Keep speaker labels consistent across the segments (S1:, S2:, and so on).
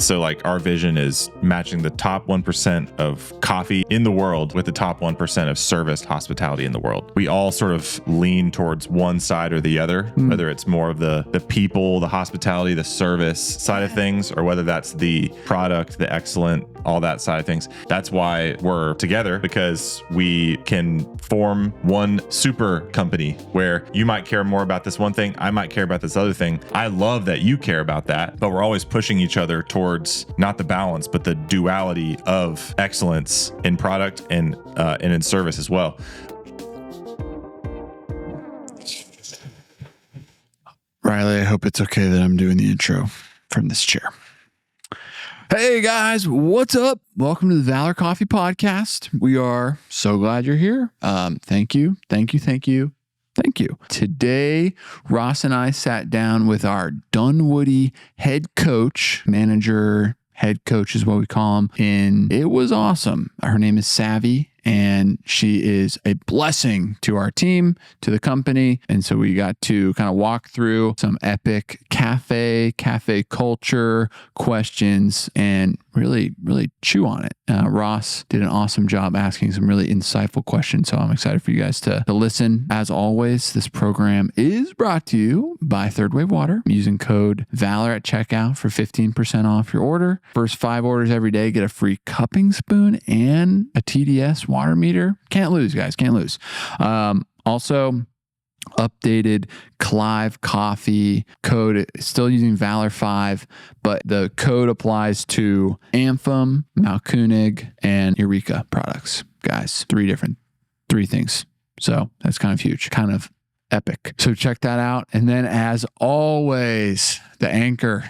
S1: So like our vision is matching the top 1% of coffee in the world with the top 1% of serviced hospitality in the world. We all sort of lean towards one side or the other, whether it's more of the people, the hospitality, the service side of things, or whether that's the product, the excellent, all that side of things. That's why we're together, because we can form one super company where you might care more about this one thing, I might care about this other thing. I love that you care about that, but we're always pushing each other towards not the balance, but the duality of excellence in product and in service as well.
S2: Riley, I hope it's okay that I'm doing the intro from this chair. Hey guys, what's up? Welcome to the Valor Coffee Podcast. We are so glad you're here. Thank you. Today, Ross and I sat down with our Dunwoody head coach, manager, head coach is what we call him. And it was awesome. Her name is Savvi, and she is a blessing to our team, to the company. And so we got to kind of walk through some epic cafe culture questions and really chew on it. Ross did an awesome job asking some really insightful questions. So I'm excited for you guys to listen. As always, this program is brought to you by Third Wave Water. Using code VALOR at checkout for 15% off your order. First 5 orders every day, get a free cupping spoon and a TDS water meter. Can't lose, guys. Can't lose. Also, updated Clive Coffee code, still using Valor 5, but the code applies to Anthem, Malkunig, and Eureka products. Guys, three things. So that's kind of huge, kind of epic. So check that out. And then as always, the anchor,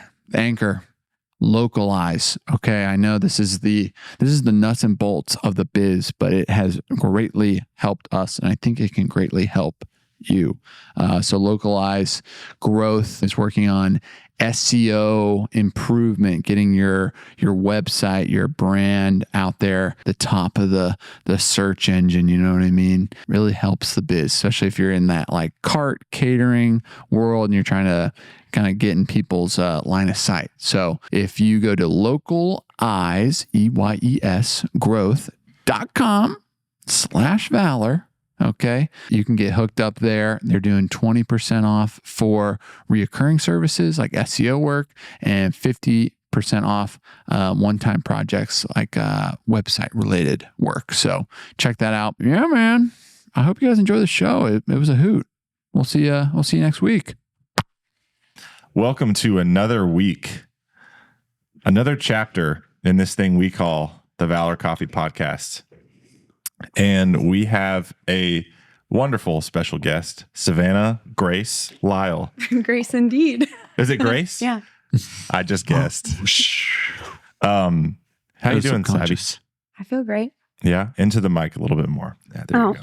S2: localize. Okay, I know this is the nuts and bolts of the biz, but it has greatly helped us, and I think it can greatly help you. So Localize Growth is working on SEO improvement, getting your website, your brand out there, the top of the search engine, you know what I mean? Really helps the biz, especially if you're in that like cart catering world and you're trying to kind of get in people's line of sight. So if you go to localize, EYES, growth.com/Valor, okay, you can get hooked up there. They're doing 20% off for reoccurring services like SEO work and 50% off one-time projects like website related work. So check that out. Yeah, man. I hope you guys enjoy the show. It was a hoot. We'll see you next week.
S1: Welcome to another week, another chapter in this thing we call the Valor Coffee Podcast. And we have a wonderful special guest, Savannah Grace Lyle.
S3: Grace indeed.
S1: Is it Grace?
S3: Yeah.
S1: I just guessed. How you doing, Savvi?
S3: I feel great.
S1: Yeah, into the mic a little bit more. Yeah, there you go.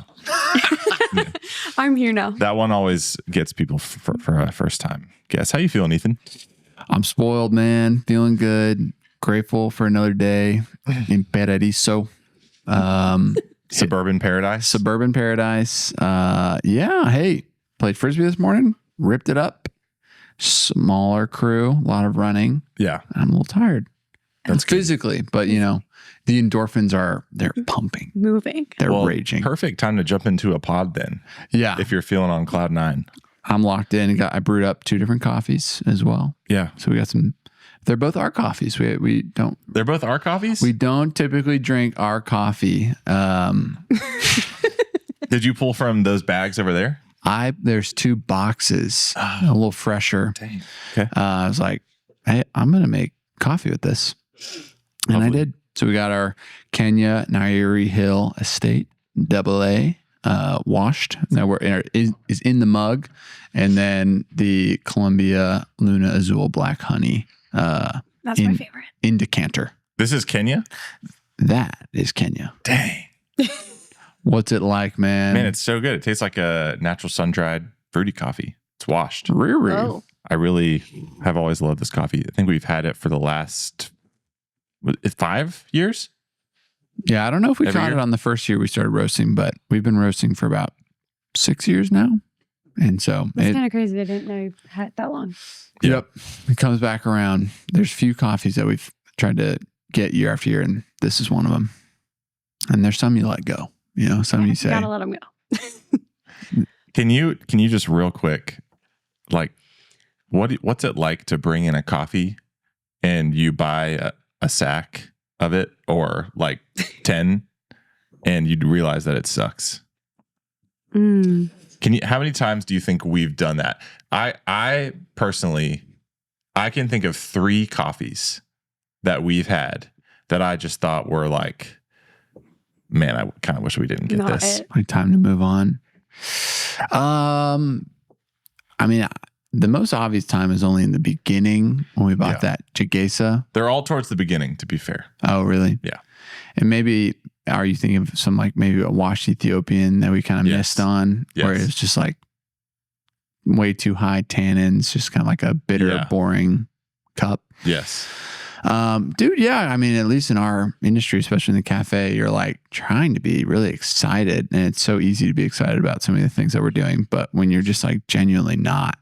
S1: Yeah.
S3: I'm here now.
S1: That one always gets people for a first time guess. How you feeling, Ethan?
S2: I'm spoiled, man. Feeling good. Grateful for another day in Paradiso.
S1: Suburban paradise.
S2: Yeah. Hey, played Frisbee this morning. Ripped it up. Smaller crew. A lot of running.
S1: Yeah.
S2: I'm a little tired.
S1: That's
S2: physically, but you know, the endorphins they're pumping.
S3: Moving.
S2: They're raging.
S1: Perfect time to jump into a pod then.
S2: Yeah.
S1: If you're feeling on cloud 9.
S2: I'm locked in. I brewed up 2 different coffees as well.
S1: Yeah.
S2: So we got some. They're both our coffees. We don't.
S1: They're both our coffees?
S2: We don't typically drink our coffee.
S1: Did you pull from those bags over there?
S2: There's 2 boxes, a little fresher.
S1: Dang. Okay.
S2: I was like, hey, I'm going to make coffee with this. And I did. So we got our Kenya Nairi Hill Estate AA washed. Now is in the mug. And then the Columbia Luna Azul Black Honey.
S3: That's my favorite.
S2: In decanter.
S1: This is Kenya?
S2: That is Kenya.
S1: Dang.
S2: What's it like, man?
S1: Man, it's so good. It tastes like a natural sun-dried fruity coffee. It's washed.
S2: Riri.
S1: I really have always loved this coffee. I think we've had it for the last 5 years.
S2: Yeah, I don't know if we caught it on the first year we started roasting, but we've been roasting for about 6 years now. And so
S3: it's kind of crazy. I didn't know you had it that long.
S2: Yep. It comes back around. There's few coffees that we've tried to get year after year, and this is one of them. And there's some you let go. You know, some you say,
S3: gotta let them go.
S1: Can you just real quick, like, what's it like to bring in a coffee and you buy a sack of it, or like 10, and you'd realize that it sucks? How many times do you think we've done that? I personally, I can think of 3 coffees that we've had that I just thought were like, man, I kind of wish we didn't get this.
S2: Time to move on. I mean, the most obvious time is only in the beginning when we bought that Jagesa.
S1: They're all towards the beginning, to be fair.
S2: Oh, really?
S1: Yeah.
S2: And maybe, are you thinking of some like maybe a washed Ethiopian that we kind of missed on, where it's just like way too high tannins, just kind of like a bitter, boring cup?
S1: Yes.
S2: Dude, yeah. I mean, at least in our industry, especially in the cafe, you're like trying to be really excited, and it's so easy to be excited about some of the things that we're doing. But when you're just like genuinely not,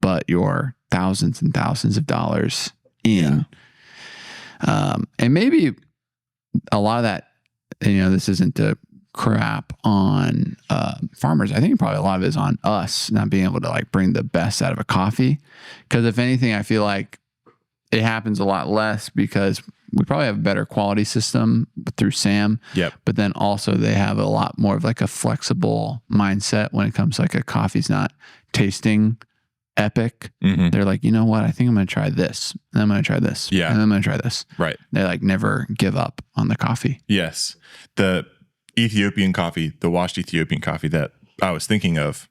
S2: but you're thousands and thousands of dollars in, and maybe a lot of that, you know, this isn't to crap on farmers. I think probably a lot of it is on us not being able to like bring the best out of a coffee. Because if anything, I feel like it happens a lot less because we probably have a better quality system through Sam.
S1: Yep.
S2: But then also they have a lot more of like a flexible mindset when it comes to like a coffee's not tasting epic.
S1: Mm-hmm.
S2: They're like, you know what? I think I'm going to try this. And I'm going to try this.
S1: Yeah.
S2: And I'm going to try this.
S1: Right.
S2: They like never give up on the coffee.
S1: Yes. The Ethiopian coffee, the washed Ethiopian coffee that I was thinking of,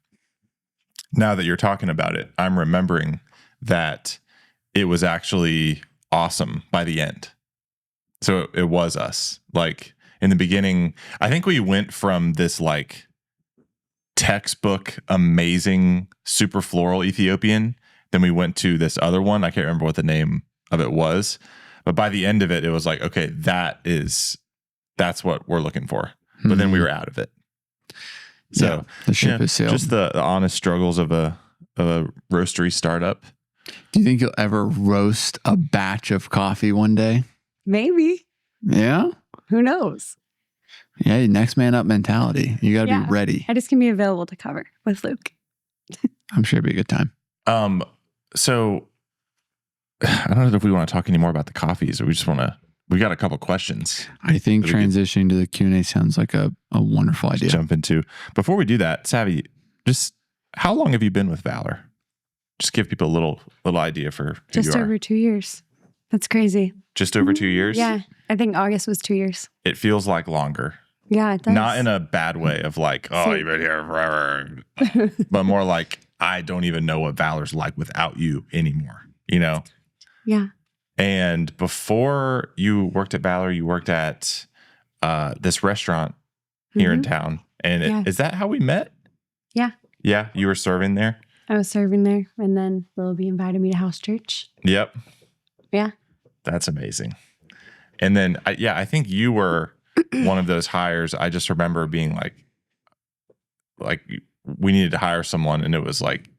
S1: now that you're talking about it, I'm remembering that it was actually awesome by the end. So it was us. Like in the beginning, I think we went from this like textbook amazing super floral Ethiopian, then we went to this other one. I can't remember what the name of it was, but by the end of it, it was like, okay, that's what we're looking for. But then we were out of it. So
S2: the ship is sailed.
S1: Just the honest struggles of a roastery startup.
S2: Do you think you'll ever roast a batch of coffee one day?
S3: Maybe.
S2: Yeah.
S3: Who knows?
S2: Yeah, next man up mentality. You got to be ready.
S3: I just can be available to cover with Luke.
S2: I'm sure it'd be a good time.
S1: So I don't know if we want to talk any more about the coffees, or we got a couple questions.
S2: I think transitioning to the Q&A sounds like a wonderful idea.
S1: Jump into. Before we do that, Savvi, just how long have you been with Valor? Just give people a little idea for who
S3: just
S1: you are.
S3: over 2 years. That's crazy.
S1: Just over 2 years?
S3: Yeah. I think August was 2 years.
S1: It feels like longer.
S3: Yeah, it does.
S1: Not in a bad way of like, oh, you've been here forever. But more like, I don't even know what Valor's like without you anymore, you know?
S3: Yeah.
S1: And before you worked at Valor, you worked at this restaurant here in town. And is that how we met?
S3: Yeah.
S1: Yeah, you were serving there?
S3: I was serving there, and then Willoughby invited me to house church.
S1: Yep.
S3: Yeah.
S1: That's amazing. And then, I think you were one of those hires. I just remember being like we needed to hire someone, and it was like,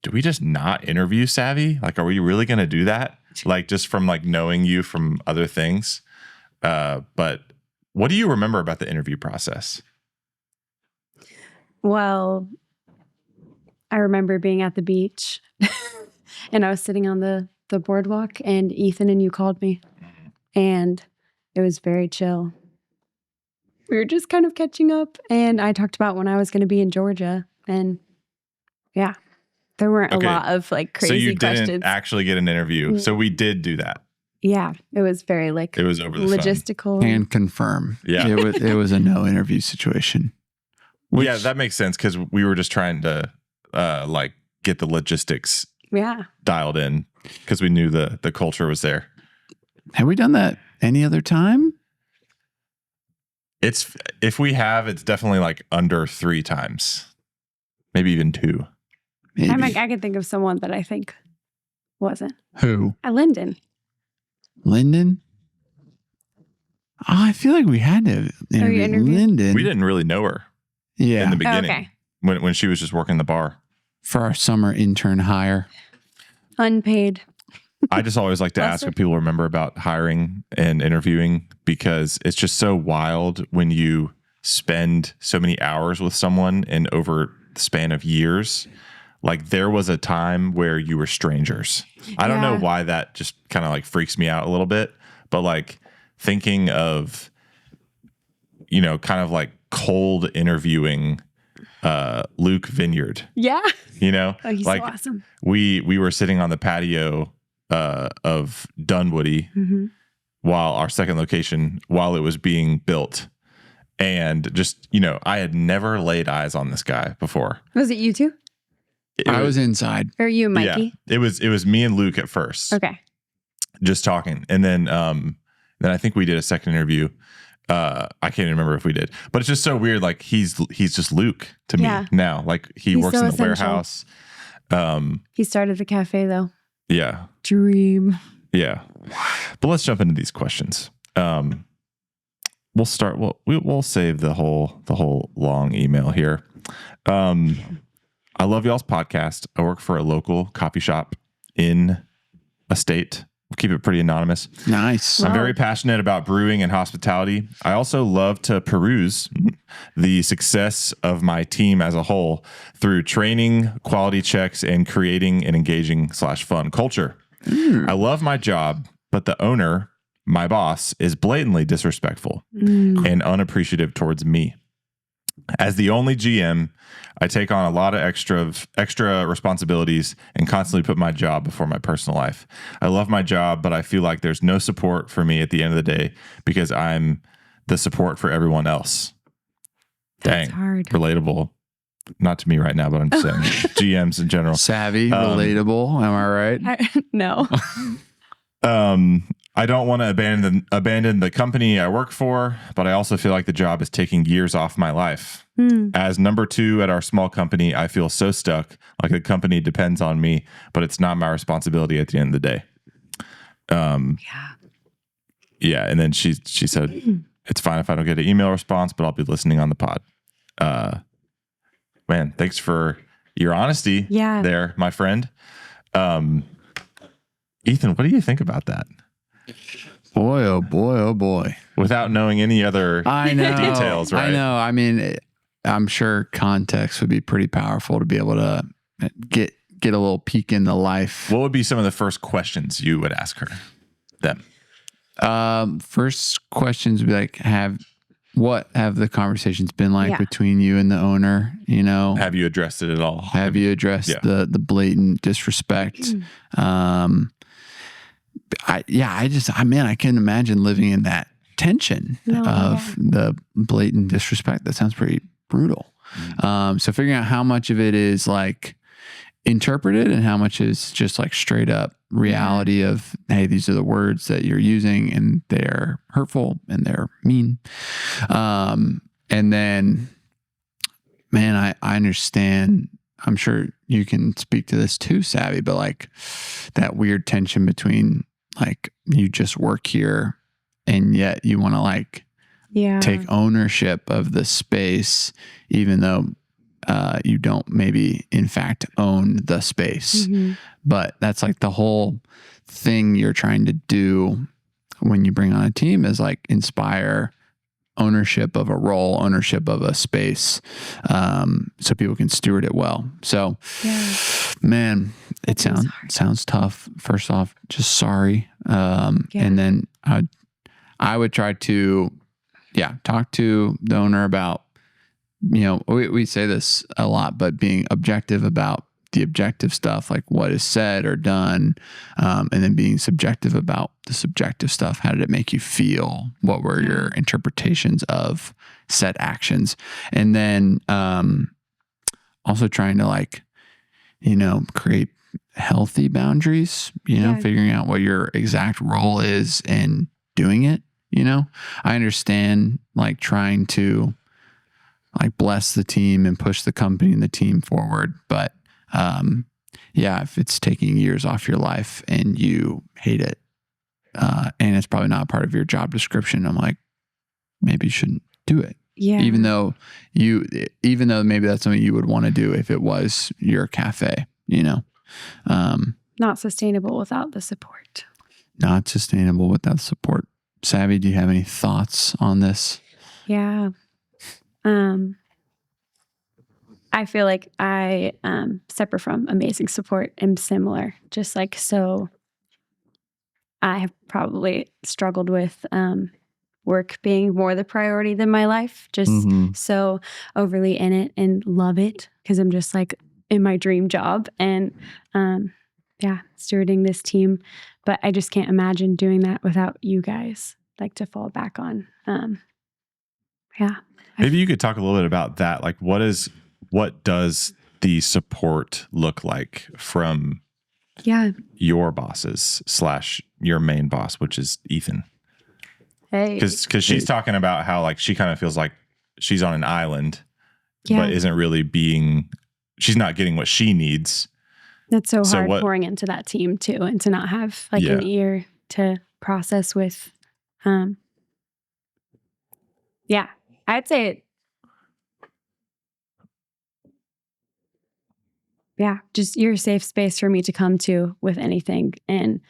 S1: do we just not interview Savvi? Like, are we really going to do that? Like, just from like knowing you from other things. But what do you remember about the interview process?
S3: Well, I remember being at the beach and I was sitting on the boardwalk, and Ethan and you called me, and it was very chill. We were just kind of catching up, and I talked about when I was going to be in Georgia, and yeah, there weren't a lot of like crazy questions.
S1: So you didn't actually get an interview. So we did do that.
S3: Yeah, it was very like
S1: it was over the
S3: logistical.
S2: Can confirm.
S1: Yeah,
S2: it was a no interview situation.
S1: Yeah, that makes sense because we were just trying to like get the logistics dialed in because we knew the culture was there.
S2: Have we done that any other time?
S1: If we have, it's definitely like under 3 times, maybe even 2.
S3: Maybe. I could think of someone that I think wasn't.
S2: Who?
S3: Lyndon.
S2: Lyndon? Oh, I feel like we had to interview Lyndon.
S1: We didn't really know her.
S2: Yeah.
S1: In the beginning. When she was just working the bar.
S2: For our summer intern hire.
S3: Unpaid.
S1: I just always like to ask what people remember about hiring and interviewing, because it's just so wild when you spend so many hours with someone and over the span of years. Like there was a time where you were strangers. I don't know why that just kind of like freaks me out a little bit, but like thinking of, you know, kind of like cold interviewing Luke Vineyard.
S3: Yeah.
S1: You know,
S3: Oh, he's
S1: like
S3: so awesome.
S1: we were sitting on the patio of Dunwoody while our second location, while it was being built. And just, you know, I had never laid eyes on this guy before.
S3: Was it you two?
S2: I was inside.
S3: Or you and Mikey?
S1: Yeah, it was me and Luke at first.
S3: Okay.
S1: Just talking. And then I think we did a second interview. I can't even remember if we did, but it's just so weird. Like he's just Luke to me now. Like he's works
S3: so
S1: in the
S3: essential.
S1: warehouse.
S3: He started a cafe though.
S1: Yeah.
S3: Dream.
S1: Yeah. But let's jump into these questions. We'll start. We'll save the whole long email here. I love y'all's podcast. I work for a local coffee shop in a state. We'll keep it pretty anonymous.
S2: Nice.
S1: I'm very passionate about brewing and hospitality. I also love to peruse the success of my team as a whole through training, quality checks, and creating an engaging / fun culture. I love my job, but the owner, my boss, is blatantly disrespectful and unappreciative towards me. As the only GM, I take on a lot of extra responsibilities and constantly put my job before my personal life. I love my job, but I feel like there's no support for me at the end of the day because I'm the support for everyone else.
S3: That's
S1: Dang,
S3: hard.
S1: relatable. Not to me right now, but I'm just saying GMs in general.
S2: Savvy, relatable. Am I right?
S3: No.
S1: I don't want to abandon the company I work for, but I also feel like the job is taking years off my life. As number 2 at our small company, I feel so stuck, like the company depends on me, but it's not my responsibility at the end of the day. Yeah. And then she said, it's fine if I don't get an email response, but I'll be listening on the pod. Man, thanks for your honesty there, my friend. Ethan, what do you think about that?
S2: Boy, oh boy, oh boy.
S1: Without knowing any other details, right?
S2: I know. I mean, I'm sure context would be pretty powerful to be able to get a little peek in the life.
S1: What would be some of the first questions you would ask her? Them.
S2: First questions would be like, what have the conversations been like between you and the owner? You know,
S1: have you addressed it at all?
S2: Have you addressed the blatant disrespect? I can't imagine living in that tension of the blatant disrespect. That sounds pretty brutal. So figuring out how much of it is like interpreted and how much is just like straight up reality of, hey, these are the words that you're using and they're hurtful and they're mean. And then, man, I understand. I'm sure you can speak to this too, Savvy, but like that weird tension between like you just work here and yet you want to like take ownership of the space, even though you don't maybe in fact own the space. But that's like the whole thing you're trying to do when you bring on a team is like inspire ownership of a role, ownership of a space, so people can steward it well. So, man, it sounds tough. First off, just sorry. And then I would try to, talk to the owner about, you know, we say this a lot, but being objective about the objective stuff, like what is said or done, and then being subjective about the subjective stuff. How did it make you feel? What were your interpretations of set actions? And then also trying to like, you know, create healthy boundaries, you know, figuring out what your exact role is and doing it, you know. I understand like trying to like bless the team and push the company and the team forward, but if it's taking years off your life and you hate it, and it's probably not part of your job description, I'm like, maybe you shouldn't do it. Yeah. Even though maybe that's something you would want to do if it was your cafe, you know?
S3: not sustainable without the support.
S2: Not sustainable without support. Savvy, do you have any thoughts on this?
S3: Yeah. I feel like I, separate from amazing support, am similar. Just like, so I have probably struggled with work being more the priority than my life. Just so overly in it and love it because I'm just like in my dream job and stewarding this team. But I just can't imagine doing that without you guys, like to fall back on.
S1: Maybe you could talk a little bit about that. Like, what does the support look like from your bosses / your main boss, which is Ethan?
S3: Hey,
S1: because she's talking about how like she kind of feels like she's on an island, but isn't really she's not getting what she needs.
S3: That's so hard pouring into that team too, and to not have like an ear to process with. I'd say just you're a safe space for me to come to with anything and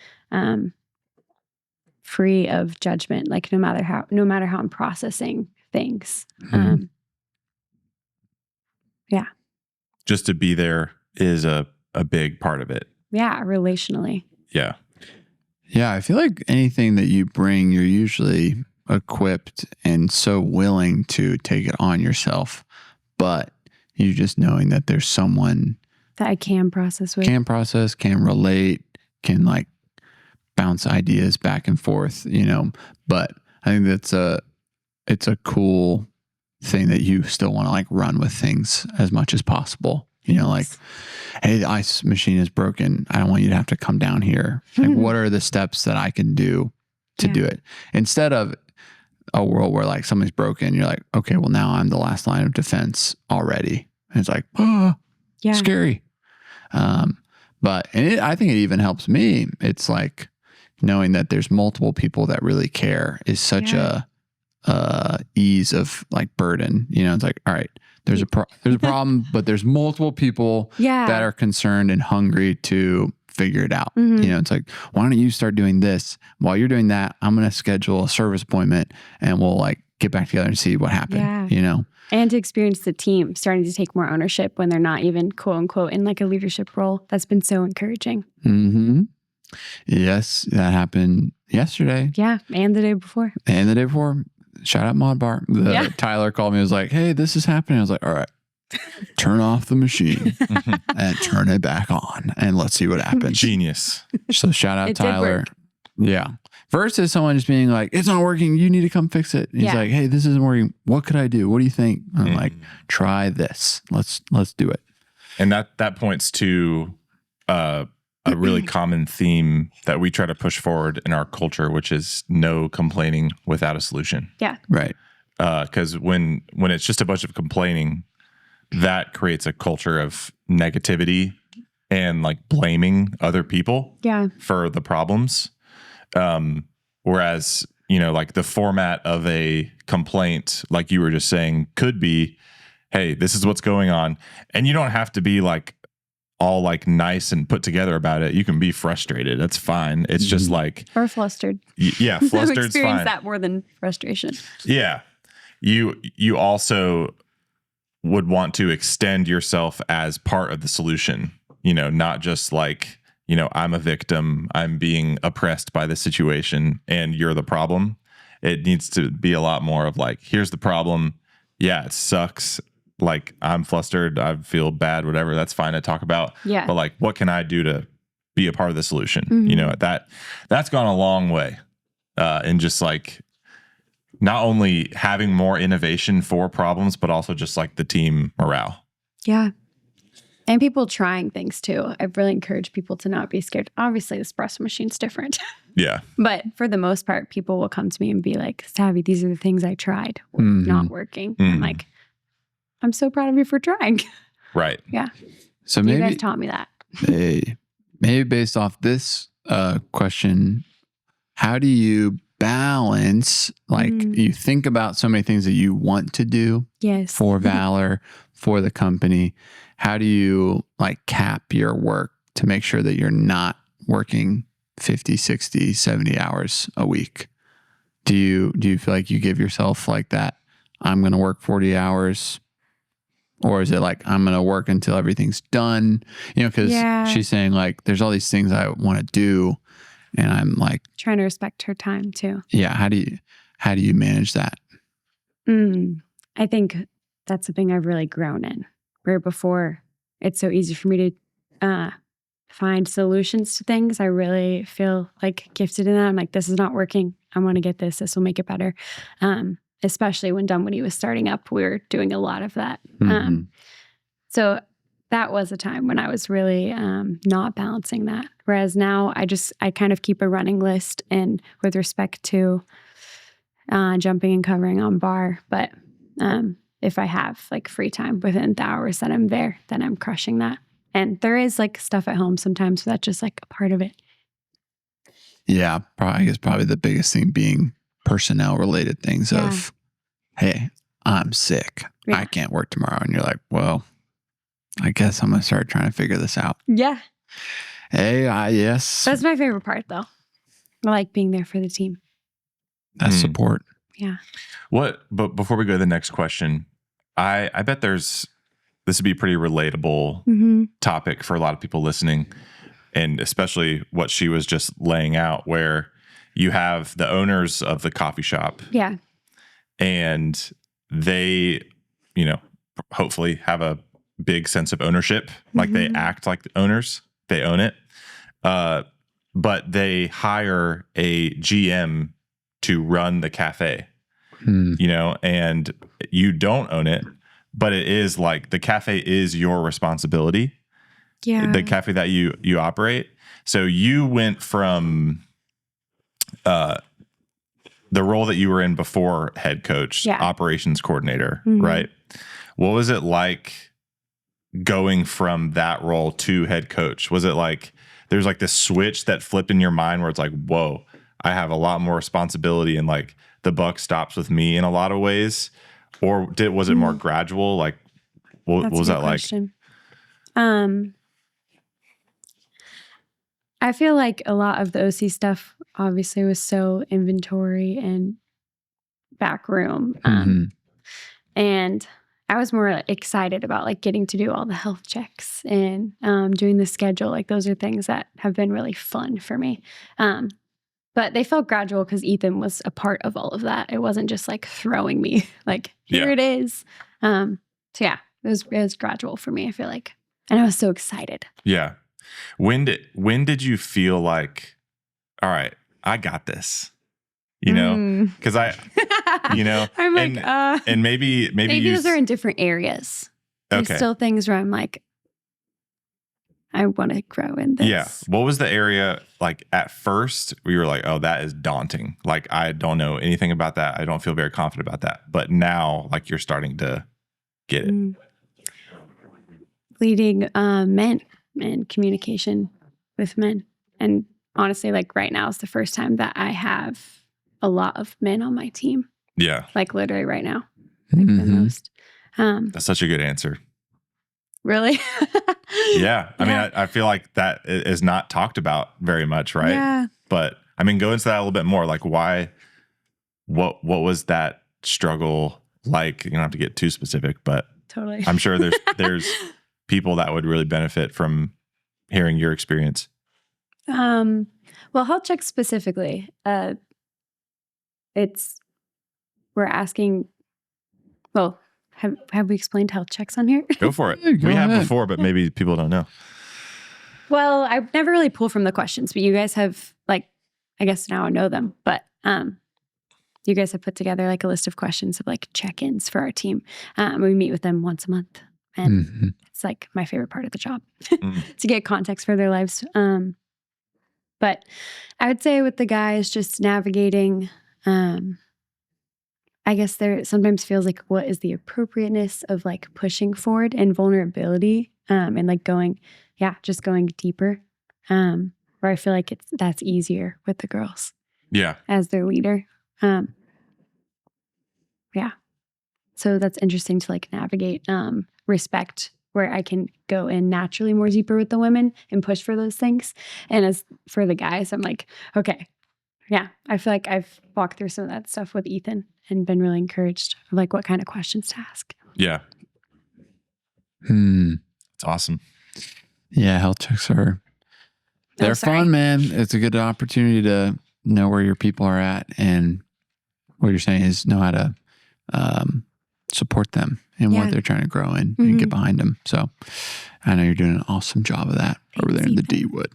S3: free of judgment, like no matter how I'm processing things.
S1: Just to be there is a big part of it.
S3: Yeah, relationally.
S1: Yeah.
S2: Yeah, I feel like anything that you bring, you're usually equipped and so willing to take it on yourself. But you just knowing that there's someone
S3: that I can process with.
S2: Can relate, can like bounce ideas back and forth, But I think it's a cool thing that you still want to like run with things as much as possible. Like, hey, the ice machine is broken. I don't want you to have to come down here. Like, what are the steps that I can do to do it? Instead of a world where like something's broken, you're like, okay, well now I'm the last line of defense already. And it's like, scary. But I think it even helps me. It's like knowing that there's multiple people that really care is such a ease of like burden. It's like, all right, there's a problem, but there's multiple people that are concerned and hungry to figure it out. It's like, why don't you start doing this? While you're doing that, I'm going to schedule a service appointment and we'll like get back together and see what happened,
S3: And to experience the team starting to take more ownership when they're not even quote unquote in like a leadership role. That's been so encouraging.
S2: Yes, that happened yesterday.
S3: Yeah, and the day before.
S2: Shout out Mod Bar. Tyler called me and was like, hey, this is happening. I was like, all right, turn off the machine and turn it back on and let's see what happens.
S1: Genius.
S2: So shout out Tyler. Yeah. Versus someone just being like, it's not working. You need to come fix it. And he's like, hey, this isn't working. What could I do? What do you think? I'm like, try this. Let's do it.
S1: And that points to a really common theme that we try to push forward in our culture, which is no complaining without a solution.
S3: Yeah.
S2: Right.
S1: Because when it's just a bunch of complaining, that creates a culture of negativity and like blaming other people for the problems. Whereas, like the format of a complaint, like you were just saying, could be, hey, this is what's going on. And you don't have to be like all like nice and put together about it. You can be frustrated. That's fine. It's just like,
S3: or flustered.
S1: Yeah. Flusterd's
S3: I've experienced
S1: fine.
S3: that more than frustration.
S1: Yeah. You also would want to extend yourself as part of the solution, not just like, I'm a victim, I'm being oppressed by the situation and you're the problem. It needs to be a lot more of like, here's the problem. Yeah, it sucks. Like I'm flustered. I feel bad, whatever. That's fine to talk about.
S3: Yeah.
S1: But like, what can I do to be a part of the solution? That's gone a long way in just like, not only having more innovation for problems, but also just like the team morale.
S3: Yeah. And people trying things too. I've really encouraged people to not be scared. Obviously, the espresso machine's different.
S1: Yeah.
S3: But for the most part, people will come to me and be like, Savvy, these are the things I tried. Not working. I'm like, I'm so proud of you for trying.
S1: Right.
S3: Yeah.
S2: So
S3: you guys taught me that.
S2: Maybe based off this question, how do you balance, like you think about so many things that you want to do for Valor, for the company. How do you like cap your work to make sure that you're not working 50, 60, 70 hours a week? Do you feel like you give yourself like that, I'm going to work 40 hours? Or is it like, I'm going to work until everything's done? You know, because she's saying like, there's all these things I want to do. And I'm like,
S3: trying to respect her time too.
S2: Yeah. How do you manage that?
S3: I think that's something I've really grown in, where before it's so easy for me to find solutions to things. I really feel like gifted in that. I'm like, this is not working. I want to get this. This will make it better. Especially when Dunwoody was starting up, we were doing a lot of that. So that was a time when I was really not balancing that. Whereas now I kind of keep a running list, and with respect to jumping and covering on bar. But if I have like free time within the hours that I'm there, then I'm crushing that. And there is like stuff at home sometimes, so that's just like a part of it.
S2: Yeah, I guess probably the biggest thing being personnel related things of, hey, I'm sick. I can't work tomorrow. And you're like, well, I guess I'm going to start trying to figure this out.
S3: Yeah.
S2: Hey, yes.
S3: That's my favorite part though. I like being there for the team.
S2: That's support.
S3: Yeah.
S1: But before we go to the next question, I bet this would be a pretty relatable topic for a lot of people listening, and especially what she was just laying out, where you have the owners of the coffee shop.
S3: Yeah.
S1: And they, hopefully have a big sense of ownership. Like they act like the owners, they own it. But they hire a GM to run the cafe, and you don't own it, but it is like the cafe is your responsibility.
S3: Yeah.
S1: The cafe that you operate. So you went from the role that you were in before head coach, operations coordinator, right? What was it like going from that role to head coach? Was it like there's like this switch that flipped in your mind where it's like, whoa, I have a lot more responsibility and like the buck stops with me in a lot of ways? Or was it more gradual? Like, what was that
S3: question. Like? I feel like a lot of the OC stuff obviously was so inventory and back room. And I was more excited about like getting to do all the health checks and doing the schedule. Like those are things that have been really fun for me. But they felt gradual because Ethan was a part of all of that. It wasn't just like throwing me like, here it is. So yeah, it was gradual for me, I feel like. And I was so excited.
S1: Yeah. When did you feel like, all right, I got this? Because
S3: I'm like,
S1: and maybe
S3: those are in different areas. There's still things where I'm like, I want to grow in this.
S1: Yeah. What was the area like at first we were like, oh, that is daunting. Like, I don't know anything about that. I don't feel very confident about that. But now like you're starting to get it.
S3: Leading men and communication with men. And honestly, like right now is the first time that I have a lot of men on my team.
S1: Yeah.
S3: Like literally right now. Like the most.
S1: That's such a good answer.
S3: Really?
S1: Yeah. I mean, I feel like that is not talked about very much, right?
S3: Yeah.
S1: But I mean, go into that a little bit more. Like why, what was that struggle like? You don't have to get too specific, but
S3: totally.
S1: I'm sure there's people that would really benefit from hearing your experience.
S3: Well, health checks specifically, we're asking, well, have we explained health checks on here?
S1: Go for it.
S2: Go
S1: we
S2: ahead.
S1: have before, but maybe people don't know.
S3: Well, I've never really pulled from the questions, but you guys have like, I guess now I know them, but you guys have put together like a list of questions of like check-ins for our team. We meet with them once a month, and it's like my favorite part of the job to get context for their lives. But I would say with the guys, just navigating, I guess there sometimes feels like what is the appropriateness of like pushing forward and vulnerability, and like going deeper, where I feel like that's easier with the girls.
S1: Yeah.
S3: As their leader. Yeah. So that's interesting to like navigate, respect where I can go in naturally more deeper with the women and push for those things. And as for the guys, I'm like, okay, yeah, I feel like I've walked through some of that stuff with Ethan and been really encouraged, like what kind of questions to ask.
S1: Yeah.
S2: It's
S1: awesome.
S2: Yeah, health checks they're fun, man. It's a good opportunity to know where your people are at, and what you're saying is know how to support them in what they're trying to grow in and get behind them. So I know you're doing an awesome job of that over there in the D-Wood.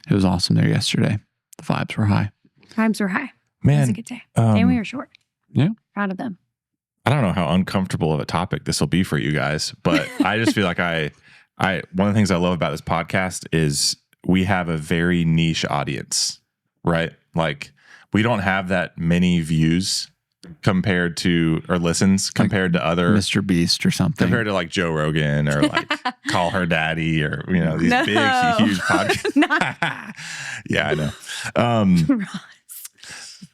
S2: It was awesome there yesterday. The vibes were high.
S3: Vibes were high.
S1: Man.
S3: It was a good day. And we were short.
S2: Yeah.
S3: Proud of them.
S1: I don't know how uncomfortable of a topic this will be for you guys, but I just feel like I one of the things I love about this podcast is we have a very niche audience, right? Like we don't have that many views compared to, or listens compared to other
S2: Mr. Beast or something,
S1: compared to like Joe Rogan or like Call Her Daddy or, you know, these big, huge podcasts. Yeah, I know.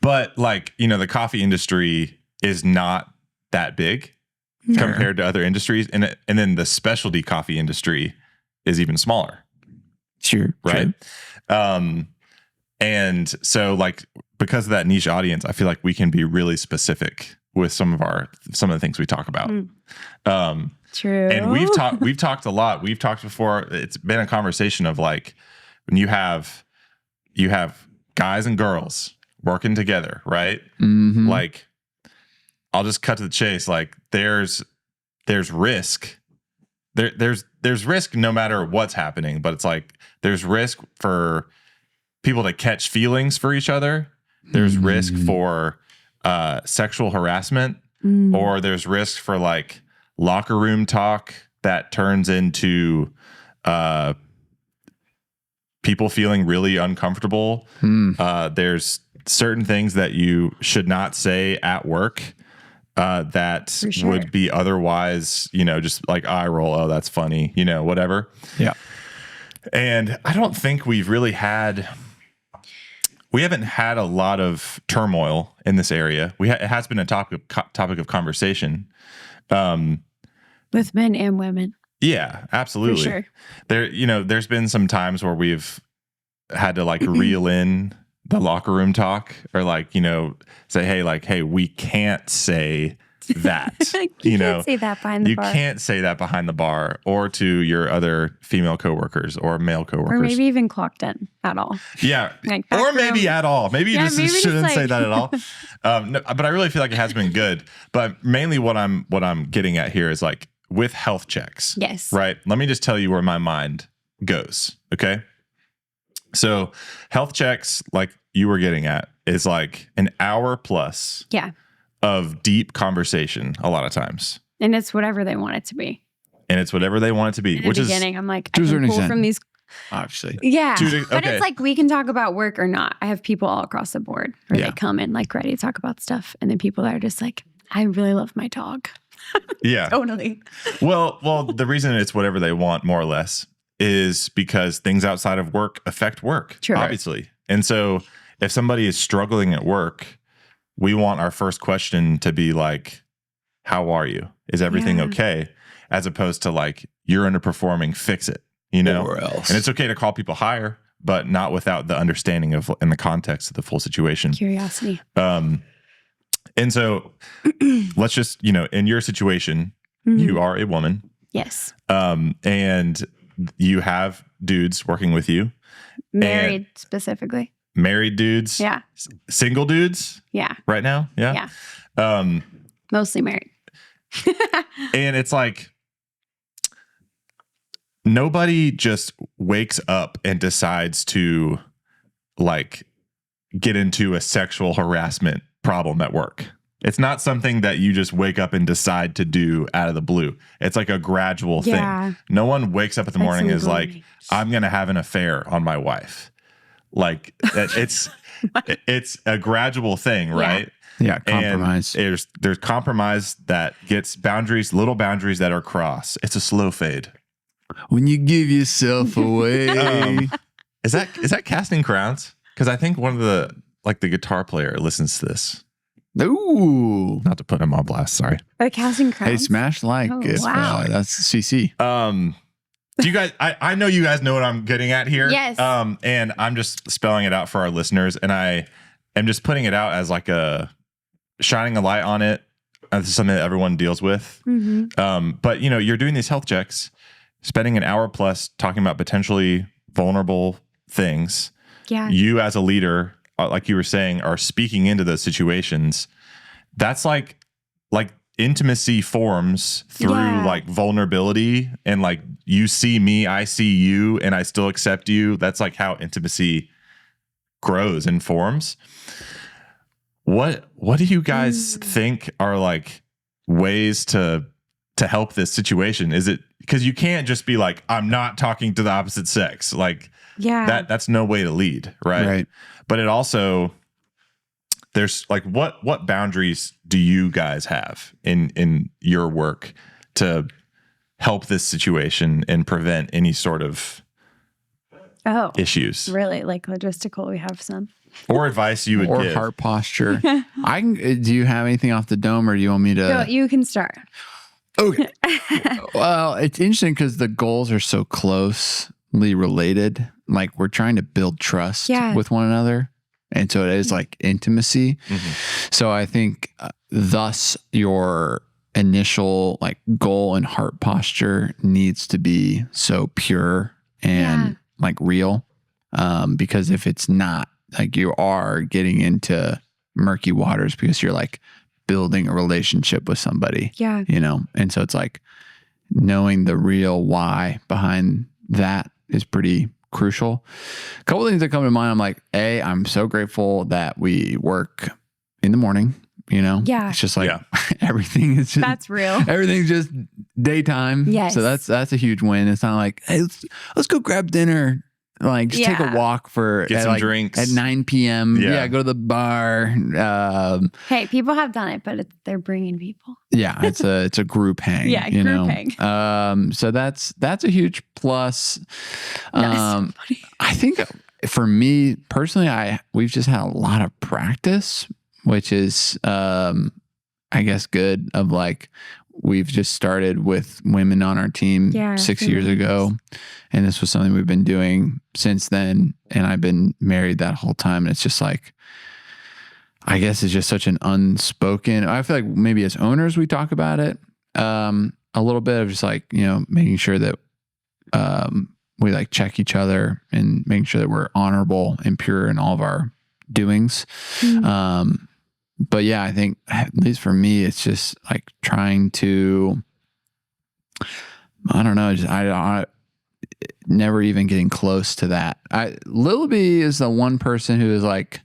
S1: But like, you know, the coffee industry is not that big compared to other industries. And then the specialty coffee industry is even smaller.
S2: Sure.
S1: Right. And so like, because of that niche audience, I feel like we can be really specific with some of the things we talk about.
S3: True.
S1: And we've talked a lot. We've talked before. It's been a conversation of like, when you have guys and girls working together, right?
S2: Mm-hmm.
S1: Like, I'll just cut to the chase. Like there's risk. There's risk no matter what's happening, but it's like there's risk for people to catch feelings for each other. There's risk for sexual harassment, or there's risk for like locker room talk that turns into people feeling really uncomfortable. There's certain things that you should not say at work that would be otherwise, you know, just like eye roll. Oh, that's funny, you know, whatever.
S2: Yeah.
S1: And I don't think we haven't had a lot of turmoil in this area. It has been a topic of conversation.
S3: With men and women.
S1: Yeah, absolutely.
S3: For sure.
S1: There's been some times where we've had to like reel in the locker room talk, or like, you know, say, hey, we can't say that.
S3: You can't say that behind the bar.
S1: You can't say that behind the bar, or to your other female coworkers or male coworkers.
S3: Or maybe even clocked in at all.
S1: Yeah.
S3: Like
S1: or maybe at all. Maybe you just shouldn't
S3: like...
S1: say that at all. No, but I really feel like it has been good. But mainly what I'm getting at here is like with health checks.
S3: Yes.
S1: Right. Let me just tell you where my mind goes. Okay. So health checks, like you were getting at, is like an hour plus of deep conversation a lot of times.
S3: And it's whatever they want it to be.
S1: In the beginning,
S3: I'm like, I can pull from these.
S2: Obviously.
S3: Yeah. But it's like, we can talk about work or not. I have people all across the board where they come in like ready to talk about stuff. And then people that are just like, I really love my dog.
S1: Yeah.
S3: Totally.
S1: Well, the reason it's whatever they want, more or less, is because things outside of work affect work, obviously. And so if somebody is struggling at work, we want our first question to be like, how are you? Is everything okay? As opposed to like, you're underperforming, fix it, you know?
S2: Or else.
S1: And it's okay to call people higher, but not without the understanding of, in the context of the full situation.
S3: Curiosity.
S1: And so let's just, you know, in your situation, you are a woman.
S3: Yes.
S1: And you have dudes working with you.
S3: Married specifically.
S1: Married dudes.
S3: Yeah.
S1: Single dudes.
S3: Yeah.
S1: Right now. Yeah.
S3: Yeah. Mostly married.
S1: And it's like, nobody just wakes up and decides to like get into a sexual harassment problem at work. It's not something that you just wake up and decide to do out of the blue. It's like a gradual thing. No one wakes up in the morning and is like, I'm going to have an affair on my wife. Like it's a gradual thing, right?
S2: Yeah, compromise.
S1: And there's compromise that gets boundaries, little boundaries that are crossed. It's a slow fade.
S2: When you give yourself away.
S1: Is that Casting Crowns? Because I think one of the guitar player listens to this.
S2: Ooh.
S1: Not to put him on blast, sorry.
S3: But Casting Crowns.
S2: Hey, smash like.
S3: Oh,
S2: if,
S3: wow.
S2: that's CC.
S1: Do you guys, I know you guys know what I'm getting at here.
S3: Yes.
S1: And I'm just spelling it out for our listeners. And I am just putting it out as like shining a light on it. This is something that everyone deals with.
S3: Mm-hmm.
S1: But you're doing these health checks, spending an hour plus talking about potentially vulnerable things.
S3: Yeah.
S1: You as a leader, like you were saying, are speaking into those situations. That's like intimacy forms through like vulnerability, and like you see me, I see you, and I still accept you. That's like how intimacy grows and forms. What do you guys think are like ways to help this situation? Is it because you can't just be like, I'm not talking to the opposite sex? Like that's no way to lead, right? But it also, there's like what boundaries do you guys have in your work to help this situation and prevent any sort of issues?
S3: Really, like logistical, we have some.
S1: Or advice you would
S2: or
S1: give.
S2: heart posture. Do you have anything off the dome, or do you want me to?
S3: No, you can start.
S2: Okay. Well, it's interesting because the goals are so closely related. Like we're trying to build trust with one another. And so it is like intimacy. So I think thus your initial like goal and heart posture needs to be so pure and like real. Because if it's not, like you are getting into murky waters because you're like building a relationship with somebody.
S3: Yeah.
S2: And so it's like knowing the real why behind that is pretty crucial. A couple of things that come to mind. I'm like, I'm so grateful that we work in the morning.
S3: Yeah.
S2: It's just like everything is just
S3: that's real.
S2: Everything's just daytime.
S3: Yes.
S2: So that's a huge win. It's not like, hey, let's go grab dinner. Like just take a walk
S1: get some drinks
S2: at 9 p.m.
S1: Yeah.
S2: Go to the bar.
S3: Hey, people have done it, but they're bringing people.
S2: Yeah, it's a group hang.
S3: Group hang.
S2: So that's a huge plus.
S3: So
S2: I think for me personally, we've just had a lot of practice, which is I guess good. Of like, we've just started with women on our team 6 years ago. And this was something we've been doing since then. And I've been married that whole time. And it's just like, I guess it's just such an unspoken, I feel like maybe as owners, we talk about it a little bit of just like, making sure that we like check each other and making sure that we're honorable and pure in all of our doings. But yeah, I think at least for me, it's just like trying to, I don't know, I never even getting close to that. Lillaby is the one person who is like,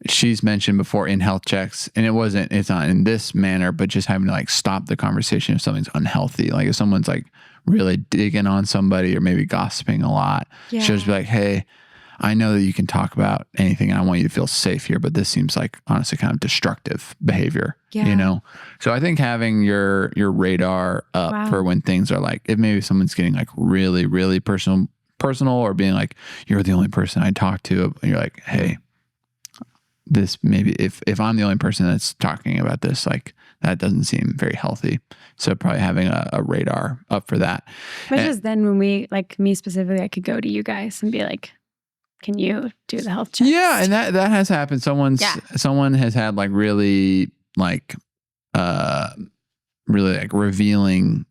S2: she's mentioned before in health checks, and it's not in this manner, but just having to like stop the conversation if something's unhealthy. Like if someone's like really digging on somebody or maybe gossiping a lot, she'll just be like, hey, I know that you can talk about anything and I want you to feel safe here, but this seems like honestly kind of destructive behavior, So I think having your radar up for when things are like, if maybe someone's getting like really, really personal or being like, you're the only person I talk to. And you're like, hey, this maybe if I'm the only person that's talking about this, like that doesn't seem very healthy. So probably having a radar up for that.
S3: Which is then when we, like me specifically, I could go to you guys and be like, can you do the health check?
S2: Yeah, and that has happened. Someone has had like really like revealing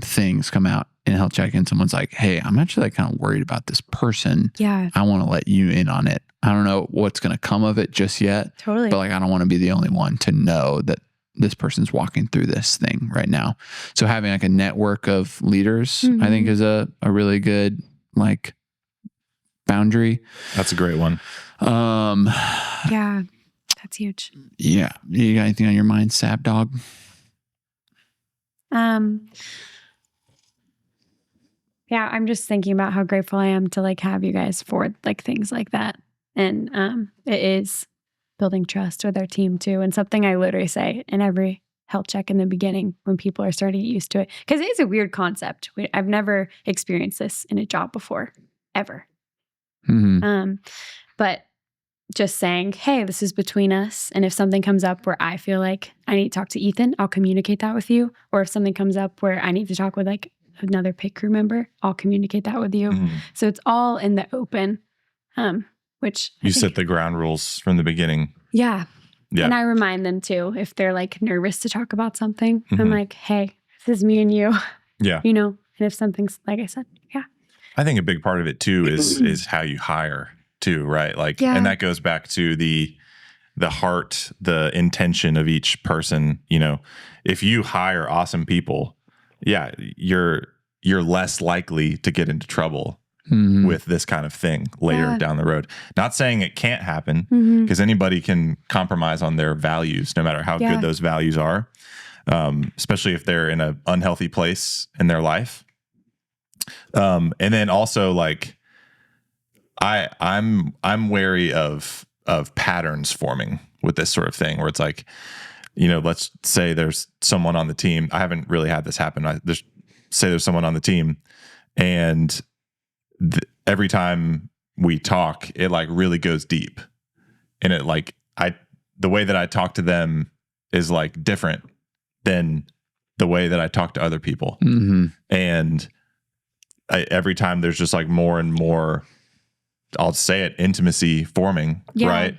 S2: things come out in health check, and someone's like, hey, I'm actually like kind of worried about this person.
S3: Yeah.
S2: I want to let you in on it. I don't know what's going to come of it just yet.
S3: Totally.
S2: But like, I don't want to be the only one to know that this person's walking through this thing right now. So having like a network of leaders, I think is a really good like boundary.
S1: That's a great one.
S3: Yeah, that's huge.
S2: Yeah. You got anything on your mind, Sab Dog?
S3: Yeah, I'm just thinking about how grateful I am to like have you guys for like things like that. And it is building trust with our team too. And something I literally say in every health check in the beginning when people are starting to get used to it. Because it is a weird concept. I've never experienced this in a job before, ever.
S2: Mm-hmm.
S3: But just saying, hey, this is between us. And if something comes up where I feel like I need to talk to Ethan, I'll communicate that with you. Or if something comes up where I need to talk with like another pit crew member, I'll communicate that with you. So it's all in the open, which
S1: you set the ground rules from the beginning.
S3: Yeah.
S1: Yeah.
S3: And I remind them too, if they're like nervous to talk about something, I'm like, hey, this is me and you.
S1: Yeah.
S3: You know, and if something's, like I said, yeah.
S1: I think a big part of it too is how you hire too, right? Like, and that goes back to the heart, the intention of each person. You know, if you hire awesome people, yeah, you're less likely to get into trouble with this kind of thing later down the road. Not saying it can't happen, because anybody can compromise on their values, no matter how good those values are, especially if they're in an unhealthy place in their life. And then also, like, I'm wary of patterns forming with this sort of thing, where it's like, you know, let's say there's someone on the team. I haven't really had this happen. Say there's someone on the team, and every time we talk, it like really goes deep, and it like the way that I talk to them is like different than the way that I talk to other people. And every time there's just like more and more, I'll say it, intimacy forming, right?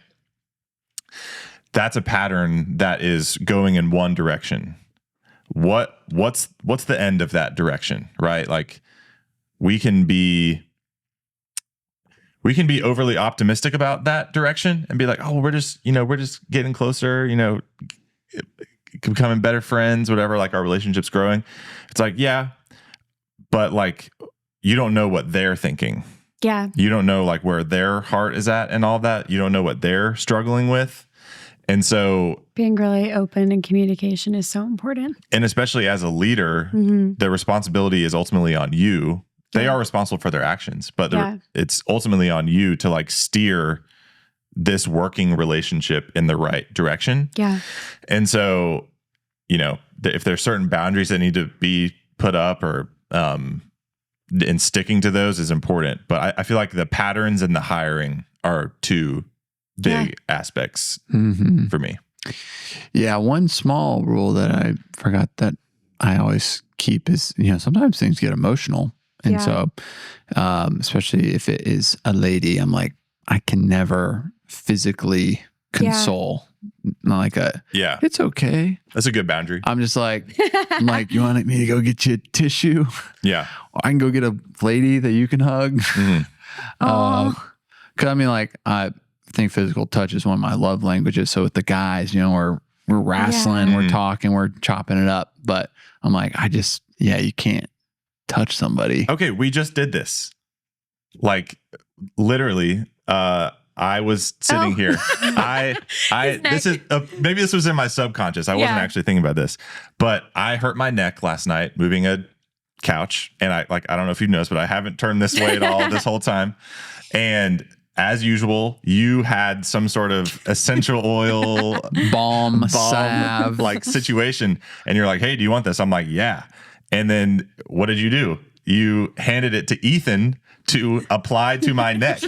S1: That's a pattern that is going in one direction. What's the end of that direction, right? Like, we can be overly optimistic about that direction and be like, oh, we're just getting closer, you know, becoming better friends, whatever, like our relationship's growing. It's like, yeah, but like, you don't know what they're thinking.
S3: Yeah.
S1: You don't know like where their heart is at and all that. You don't know what they're struggling with. And so
S3: being really open and communication is so important.
S1: And especially as a leader, the responsibility is ultimately on you. They are responsible for their actions, but it's ultimately on you to like steer this working relationship in the right direction.
S3: Yeah.
S1: And so, you know, if there's certain boundaries that need to be put up, or and sticking to those is important. But I feel like the patterns and the hiring are two big aspects for me.
S2: Yeah. One small rule that I forgot that I always keep is, you know, sometimes things get emotional. And so, especially if it is a lady, I'm like, I can never physically console. Not like it's okay.
S1: That's a good boundary.
S2: I'm just like, you want me to go get you a tissue?
S1: Yeah.
S2: I can go get a lady that you can hug. Cause I mean, like, I think physical touch is one of my love languages. So with the guys, you know, we're wrestling, we're talking, we're chopping it up, but I'm like, you can't touch somebody.
S1: Okay. We just did this. Like, literally, I was sitting here. This is maybe this was in my subconscious. I wasn't actually thinking about this, but I hurt my neck last night moving a couch, and I don't know if you noticed, but I haven't turned this way at all this whole time. And as usual, you had some sort of essential oil
S2: balm salve
S1: like situation, and you're like, "Hey, do you want this?" I'm like, "Yeah." And then what did you do? You handed it to Ethan to apply to my neck.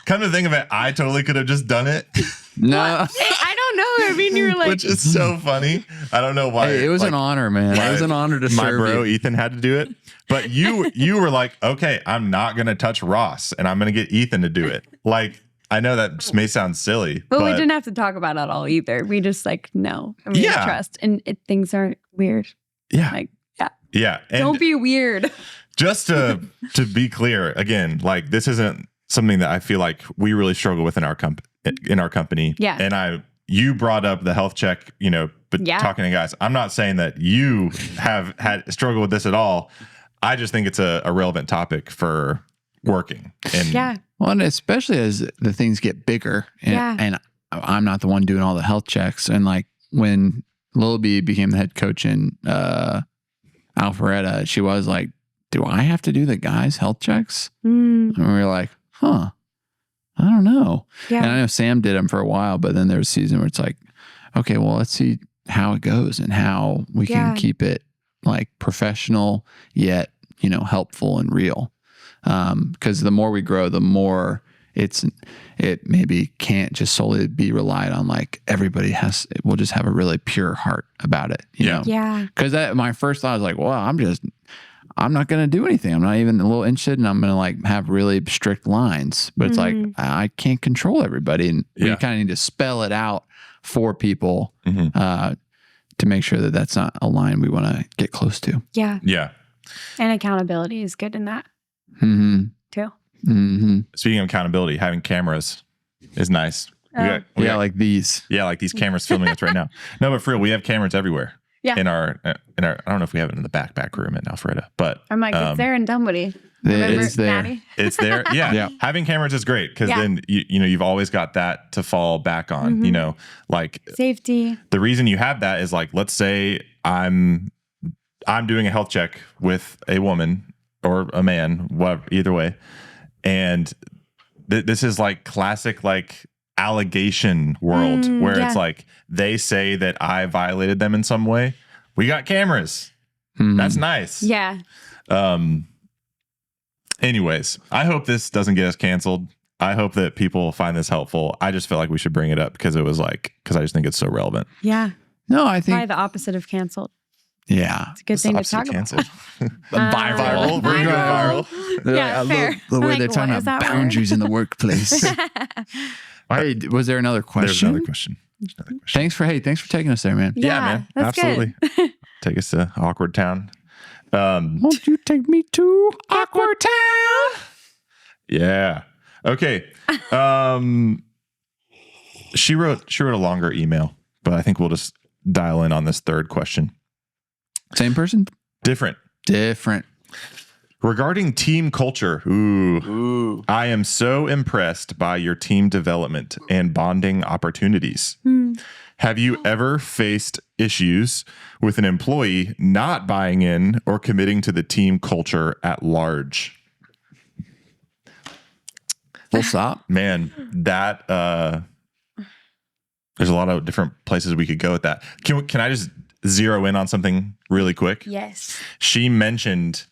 S1: Come to think of it, I totally could have just done it.
S2: No.
S3: I don't know. I mean, you were like,
S1: which is so funny. I don't know why.
S2: Hey, it was an honor, man. It was an honor to
S1: my
S2: serve
S1: bro
S2: you.
S1: Ethan had to do it. But you were like, okay, I'm not gonna touch Ross, and I'm gonna get Ethan to do it. Like, I know that just may sound silly,
S3: but we didn't have to talk about it all either. We just like no, and we trust, and things aren't weird.
S1: Yeah,
S3: like
S1: yeah. And
S3: don't be weird.
S1: Just to be clear, again, like, this isn't something that I feel like we really struggle with in our company.
S3: Yeah.
S1: And you brought up the health check, you know, but talking to guys, I'm not saying that you have had struggle with this at all. I just think it's a relevant topic for working. And
S2: well, and especially as the things get bigger, and I'm not the one doing all the health checks. And like when Lil B became the head coach in Alpharetta, she was like, do I have to do the guys' health checks? And we were like, I don't know. Yeah. And I know Sam did them for a while, but then there was a season where it's like, okay, well, let's see how it goes and how we can keep it like professional, yet, you know, helpful and real. Because the more we grow, the more it maybe can't just solely be relied on like everybody we'll just have a really pure heart about it, you know?
S3: Yeah.
S2: Because my first thought was like, well, I'm not going to do anything. I'm not even a little interested, and I'm going to like have really strict lines. But it's like, I can't control everybody. And we kind of need to spell it out for people to make sure that that's not a line we want to get close to.
S3: Yeah.
S1: Yeah.
S3: And accountability is good in that too.
S1: Speaking of accountability, having cameras is nice. We got
S2: like these.
S1: Yeah, like these cameras filming us right now. No, but for real, we have cameras everywhere.
S3: Yeah.
S1: In our I don't know if we have it in the back room at Alfreda, but
S3: I'm like, it's there in Dunwoody.
S2: It's there.
S3: Maddie?
S1: It's there. Yeah. Having cameras is great because then you've always got that to fall back on. You know, like
S3: safety.
S1: The reason you have that is like, let's say I'm doing a health check with a woman or a man, whatever, either way, and this is like classic like allegation world where it's like they say that I violated them in some way. We got cameras. That's nice.
S3: Yeah.
S1: Anyways, I hope this doesn't get us canceled. I hope that people find this helpful. I just feel like we should bring it up because I just think it's so relevant.
S3: Yeah.
S2: No, I think
S3: probably the opposite of canceled.
S2: Yeah.
S3: It's a good thing to talk about.
S2: Viral.
S1: We're going viral.
S3: Yeah, fair.
S2: The way
S3: Like,
S2: they're talking
S3: what is
S2: about
S3: that
S2: boundaries in the workplace. Hey, was there another question?
S1: There's another question.
S2: Thanks for taking us there, man.
S1: Yeah, man.
S3: That's
S1: Absolutely.
S3: Good.
S1: Take us to Awkward Town.
S2: Won't you take me to Awkward Town?
S1: Yeah. Okay. She wrote a longer email, but I think we'll just dial in on this third question.
S2: Same person?
S1: Different. Regarding team culture, I am so impressed by your team development and bonding opportunities. Have you ever faced issues with an employee not buying in or committing to the team culture at large?
S2: Full stop.
S1: Man, that there's a lot of different places we could go with that. Can I just zero in on something really quick?
S3: Yes.
S1: She mentioned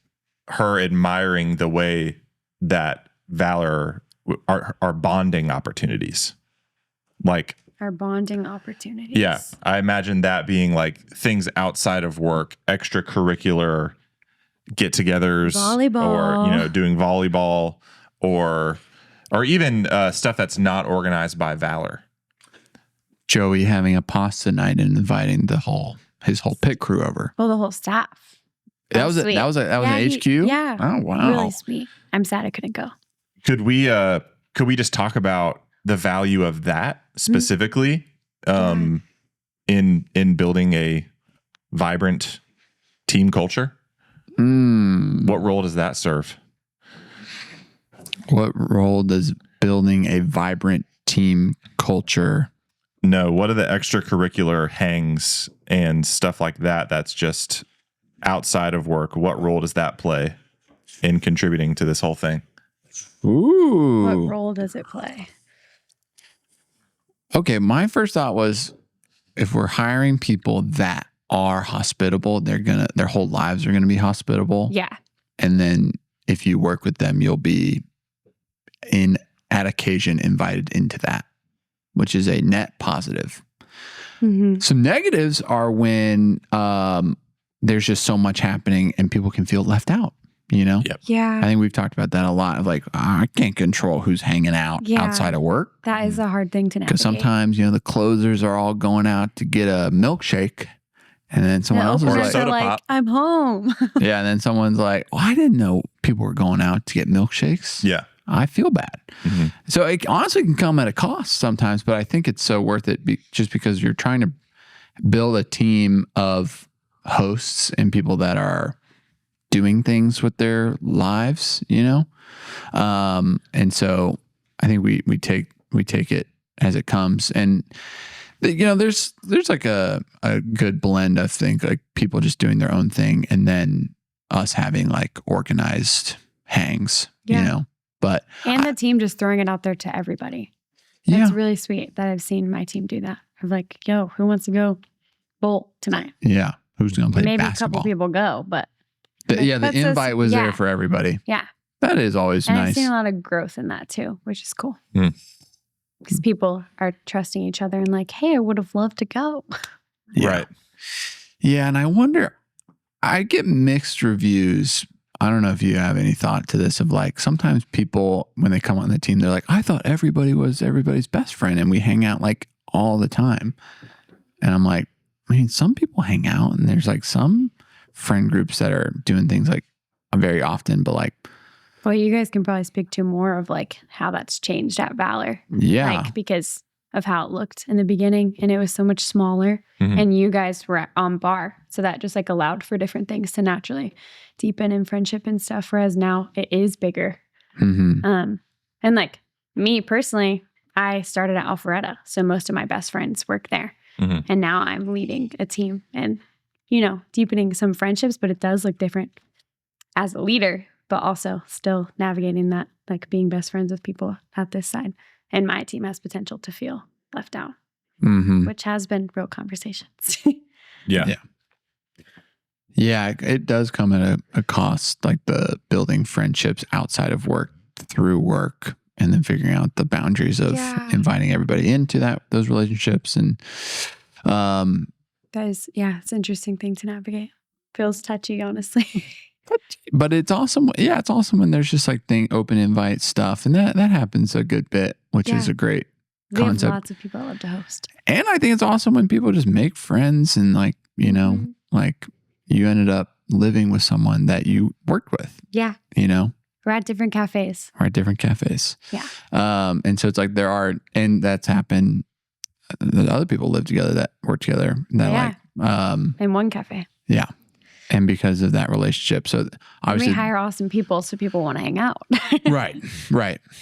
S1: her admiring the way that Valor are bonding opportunities. Like
S3: our bonding opportunities.
S1: Yeah. I imagine that being like things outside of work, extracurricular get-togethers,
S3: volleyball,
S1: or doing volleyball, or even stuff that's not organized by Valor.
S2: Joey having a pasta night and inviting his whole pit crew over.
S3: Well, the whole staff.
S2: That was an HQ?
S3: Yeah.
S2: Oh, wow.
S3: Really sweet. I'm sad I couldn't go.
S1: Could we just talk about the value of that specifically in building a vibrant team culture? What role does that serve?
S2: What role does building a vibrant team culture?
S1: No, what are the extracurricular hangs and stuff like that that's just outside of work? What role does that play in contributing to this whole thing?
S2: Ooh.
S3: What role does it play?
S2: Okay, my first thought was if we're hiring people that are hospitable, their whole lives are gonna be hospitable.
S3: Yeah.
S2: And then if you work with them, you'll be at occasion invited into that, which is a net positive. Some negatives are when there's just so much happening and people can feel left out,
S1: Yep.
S3: Yeah.
S2: I think we've talked about that a lot of like, I can't control who's hanging out outside of work.
S3: That is a hard thing to navigate.
S2: Because sometimes, the closers are all going out to get a milkshake and then someone else is like,
S1: soda pop.
S3: I'm home.
S2: yeah. And then someone's like, I didn't know people were going out to get milkshakes.
S1: Yeah.
S2: I feel bad. So it honestly can come at a cost sometimes, but I think it's so worth it just because you're trying to build a team of hosts and people that are doing things with their lives, And so I think we take it as it comes. And there's like a good blend, I think, like people just doing their own thing and then us having like organized hangs, And
S3: the team just throwing it out there to everybody. That's really sweet that I've seen my team do that. I'm like, yo, who wants to go bolt tonight?
S2: Yeah. Who's going to play
S3: Maybe
S2: basketball?
S3: a couple people go, but
S2: the invite was there for everybody.
S3: Yeah.
S2: That is always
S3: And I've
S2: nice.
S3: seen a lot of growth in that too, which is cool.
S1: Mm.
S3: Because people are trusting each other and like, hey, I would have loved to go.
S2: Yeah.
S1: Right.
S2: Yeah. And I wonder, I get mixed reviews. I don't know if you have any thought to this of like, sometimes people, when they come on the team, they're like, I thought everybody was everybody's best friend and we hang out like all the time. And I'm like, I mean, some people hang out and there's like some friend groups that are doing things like very often, but like,
S3: Well, you guys can probably speak to more of like how that's changed at Valor.
S2: yeah.
S3: Like because of how it looked in the beginning and it was so much smaller
S1: Mhm.
S3: and you guys were on bar. So that just like allowed for different things to naturally deepen in friendship and stuff. Whereas now it is bigger.
S2: Mm-hmm.
S3: And like me personally, I started at Alpharetta. So most of my best friends work there.
S1: Mhm.
S3: And now I'm leading a team and, deepening some friendships, but it does look different as a leader, but also still navigating that, like being best friends with people at this side. And my team has potential to feel left out,
S2: Mm-hmm.
S3: which has been real conversations.
S1: Yeah.
S2: Yeah, it does come at a cost, like the building friendships outside of work through work, and then figuring out the boundaries of
S3: Yeah.
S2: inviting everybody into those relationships. And
S3: That is, it's an interesting thing to navigate. Feels touchy, honestly.
S2: but it's awesome. Yeah, it's awesome when there's just like open invite stuff, and that happens a good bit, which is
S3: Yeah.
S2: a great
S3: We have
S2: concept.
S3: lots of people that love to host.
S2: And I think it's awesome when people just make friends and like
S3: Mhm.
S2: like you ended up living with someone that you worked with,
S3: Yeah. We're at different cafes.
S2: or at different cafes.
S3: Yeah.
S2: And so it's like and that's happened. The other people live together that work together that
S3: In one cafe.
S2: yeah. And because of that relationship. So
S3: And
S2: obviously,
S3: we hire awesome people so people want to hang out.
S2: right.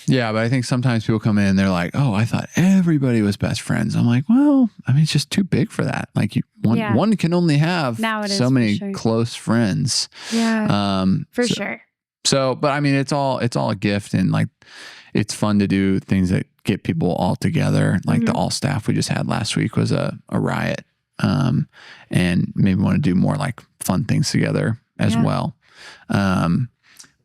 S2: Yeah. But I think sometimes people come in and they're like, oh, I thought everybody was best friends. I'm like, well, I mean, it's just too big for that. Like one can only have
S3: Now it is,
S2: so
S3: for
S2: many
S3: sure.
S2: close friends.
S3: Yeah. For
S2: so,
S3: sure.
S2: So, but I mean, it's all a gift, and like, it's fun to do things that get people all together. Like the all staff we just had last week was a riot. And maybe want to do more like fun things together as well.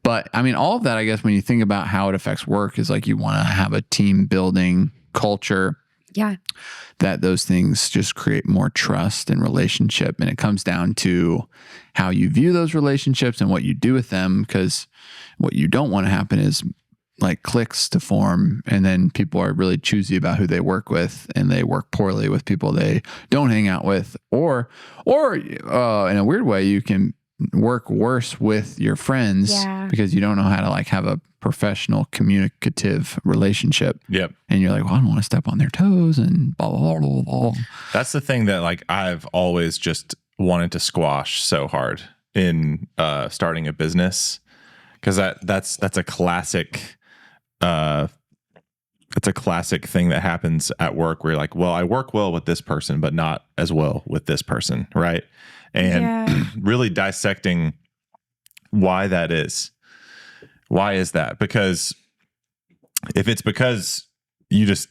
S2: But I mean, all of that, I guess, when you think about how it affects work, is like you want to have a team building culture.
S3: Yeah.
S2: That those things just create more trust and relationship. And it comes down to how you view those relationships and what you do with them. Because what you don't want to happen is like cliques to form, and then people are really choosy about who they work with, and they work poorly with people they don't hang out with, or in a weird way, you can work worse with your friends because you don't know how to like have a professional communicative relationship.
S1: Yep.
S2: And you're like, well, I don't want to step on their toes and blah, blah, blah, blah, blah.
S1: That's the thing that like I've always just wanted to squash so hard in starting a business, because that's a classic it's a classic thing that happens at work where you're like, well, I work well with this person, but not as well with this person, right? And really dissecting why that is. Why is that? Because if it's because you just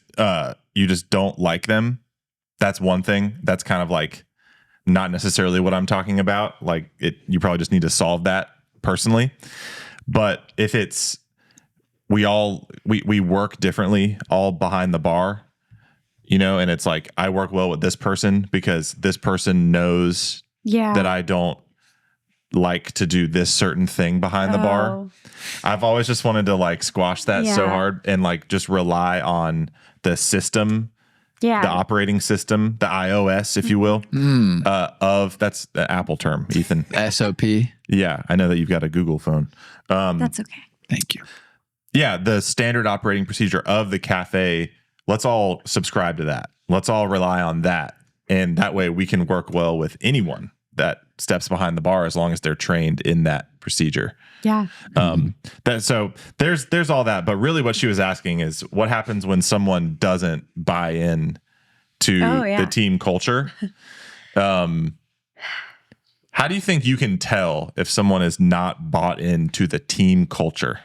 S1: don't like them, that's one thing. That's kind of like not necessarily what I'm talking about. Like you probably just need to solve that personally. But if it's we work differently all behind the bar, and it's like I work well with this person because this person knows that I don't like to do this certain thing behind the bar. I've always just wanted to like squash that so hard and like just rely on the system, the operating system, the iOS, if you will, that's the Apple term, Ethan.
S2: SOP.
S1: Yeah, I know that you've got a Google phone.
S3: That's okay.
S2: Thank you.
S1: Yeah, the standard operating procedure of the cafe. Let's all subscribe to that. Let's all rely on that. And that way we can work well with anyone that steps behind the bar as long as they're trained in that procedure.
S3: Yeah.
S1: So there's all that. But really what she was asking is what happens when someone doesn't buy in to the team culture? How do you think you can tell if someone is not bought into the team culture?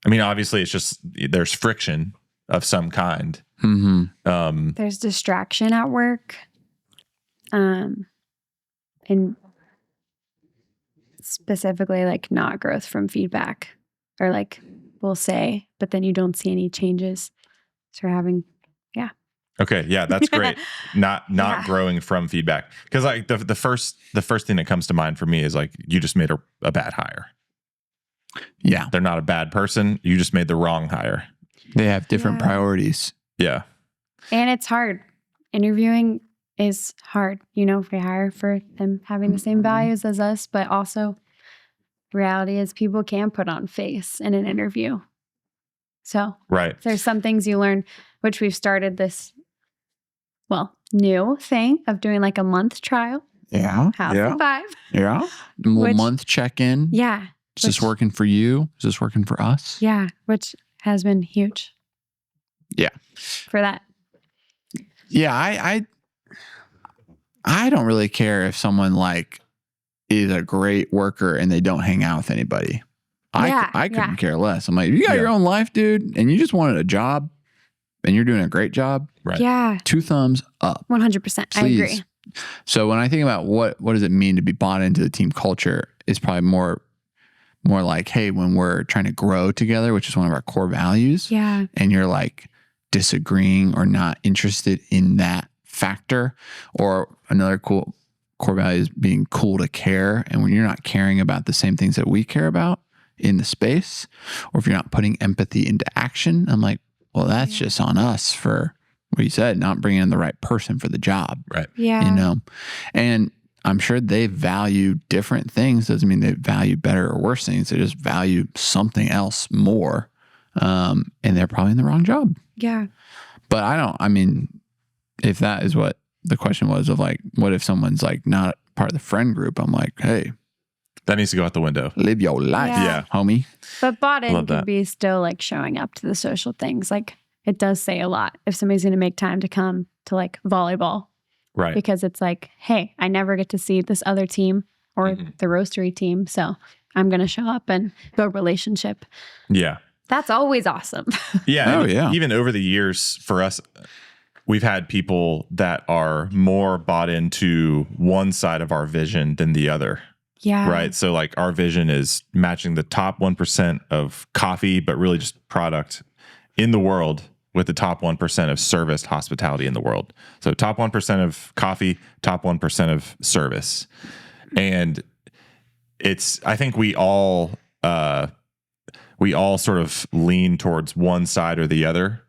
S1: I mean, obviously, it's just there's friction of some kind.
S2: Mm-hmm.
S3: There's distraction at work, and specifically like not growth from feedback, or like we'll say, but then you don't see any changes. So we're having,
S1: Okay, yeah, that's great. Not
S3: Yeah.
S1: growing from feedback, because like the first thing that comes to mind for me is like you just made a bad hire.
S2: Yeah.
S1: They're not a bad person. You just made the wrong hire.
S2: They have different
S3: Yeah.
S2: priorities.
S1: Yeah,
S3: and it's hard. Interviewing is hard. You know, if we hire for them having the same values as us, but also reality is people can put on face in an interview. So
S1: right.
S3: there's some things you learn, which we've started this, new thing of doing like a month trial.
S2: Yeah.
S3: How's
S2: yeah.
S3: the vibe?
S2: Yeah. A little
S3: Which-
S2: month check in.
S3: Yeah.
S2: Is this working for you? Is this working for us?
S3: Yeah. Which has been huge.
S2: Yeah.
S3: For that.
S2: Yeah. I don't really care if someone like is a great worker and they don't hang out with anybody. I couldn't care less. I'm like, you got your own life, dude, and you just wanted a job and you're doing a great job.
S1: Right.
S3: Yeah.
S2: 2 thumbs up.
S3: 100%. I
S2: Please.
S3: agree.
S2: So when I think about what does it mean to be bought into the team culture, it's probably more like, hey, when we're trying to grow together, which is one of our core values,
S3: Yeah.
S2: and you're like disagreeing or not interested in that factor, or another cool core value is being cool to care. And when you're not caring about the same things that we care about in the space, or if you're not putting empathy into action, I'm like, well, that's just on us for what you said, not bringing in the right person for the job.
S1: Right.
S3: Yeah.
S2: You know, and I'm sure they value different things. Doesn't mean they value better or worse things. They just value something else more. And they're probably in the wrong job.
S3: Yeah.
S2: But I mean, if that is what the question was of like, what if someone's like not part of the friend group? I'm like, hey,
S1: That needs to go out the window.
S2: live your life,
S3: Yeah.
S2: homie.
S3: But bought in
S1: Love
S3: could
S1: that.
S3: be still like showing up to the social things. Like it does say a lot if somebody's going to make time to come to like volleyball,
S1: Right.
S3: because it's like, hey, I never get to see this other team or
S1: Mhm.
S3: the roastery team. So I'm going to show up and build relationship.
S1: Yeah.
S3: That's always awesome.
S1: Yeah.
S2: Oh,
S1: and
S2: yeah.
S1: Even over the years for us, we've had people that are more bought into one side of our vision than the other.
S3: Yeah.
S1: Right. So like our vision is matching the top 1% of coffee, but really just product in the world with the top 1% of serviced hospitality in the world. So top 1% of coffee, top 1% of service. And I think we all sort of lean towards one side or the other,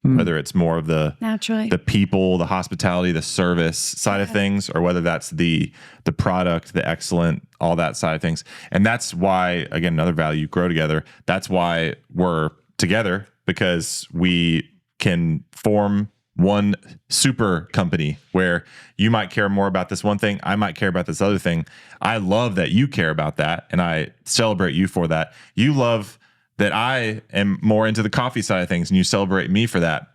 S1: whether it's more of the
S3: Naturally.
S1: people, the hospitality, the service side of things, or whether that's the product, the excellent, all that side of things. And that's why, again, another value, grow together. That's why we're together, because we can form one super company where you might care more about this one thing. I might care about this other thing. I love that you care about that, and I celebrate you for that. You love that I am more into the coffee side of things, and you celebrate me for that.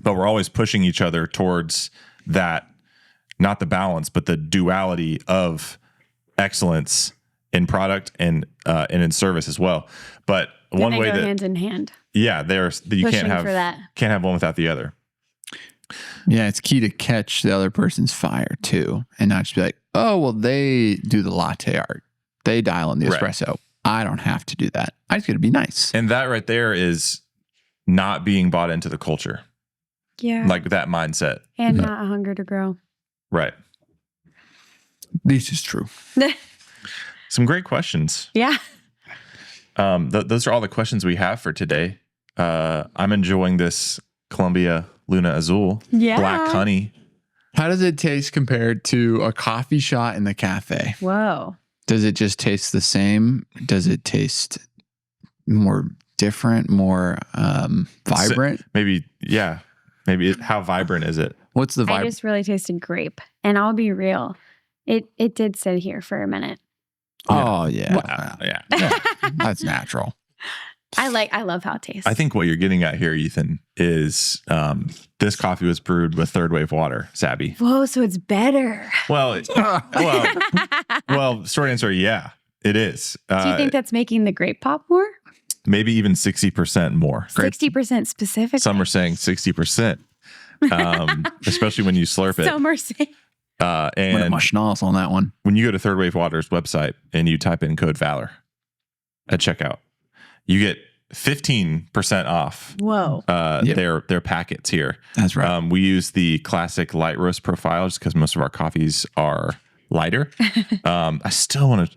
S1: But we're always pushing each other towards that, not the balance, but the duality of excellence in product and in service as well. But one
S3: They
S1: way
S3: go
S1: that,
S3: hand in hand.
S1: yeah, you
S3: Pushing
S1: can't
S3: for that.
S1: have one without the other.
S2: Yeah, it's key to catch the other person's fire too, and not just be like, oh, well, they do the latte art. They dial in the
S1: Right.
S2: espresso. I don't have to do that. I just got to be nice.
S1: And that right there is not being bought into the culture,
S3: Yeah.
S1: like that mindset.
S3: And not a hunger to grow.
S1: Right.
S2: This is true.
S1: Some great questions.
S3: Yeah.
S1: Those are all the questions we have for today. I'm enjoying this Columbia Luna Azul
S3: Yeah.
S1: Black Honey.
S2: How does it taste compared to a coffee shot in the cafe?
S3: Whoa.
S2: Does it just taste the same? Does it taste more different, more vibrant?
S1: Maybe, yeah. Maybe how vibrant is it?
S2: What's the
S3: I
S2: vibe?
S3: just really tasted grape. And I'll be real. It did sit here for a minute.
S2: Oh, yeah.
S1: Yeah.
S2: Yeah, that's natural.
S3: I love how it tastes.
S1: I think what you're getting at here, Ethan, is this coffee was brewed with third wave water, Savvi.
S3: Whoa, so it's better.
S1: Well, short answer, yeah, it is.
S3: Do you think that's making the grape pop more?
S1: Maybe even 60% more.
S3: 60% specifically.
S1: Some are saying 60%, especially when you slurp it.
S3: Some are saying
S2: And my schnoz on that one.
S1: When you go to Third Wave Water's website and you type in code Valor at checkout, you get 15% off.
S3: Whoa.
S1: Their packets here.
S2: That's right.
S1: We use the classic light roast profile just because most of our coffees are lighter. I still want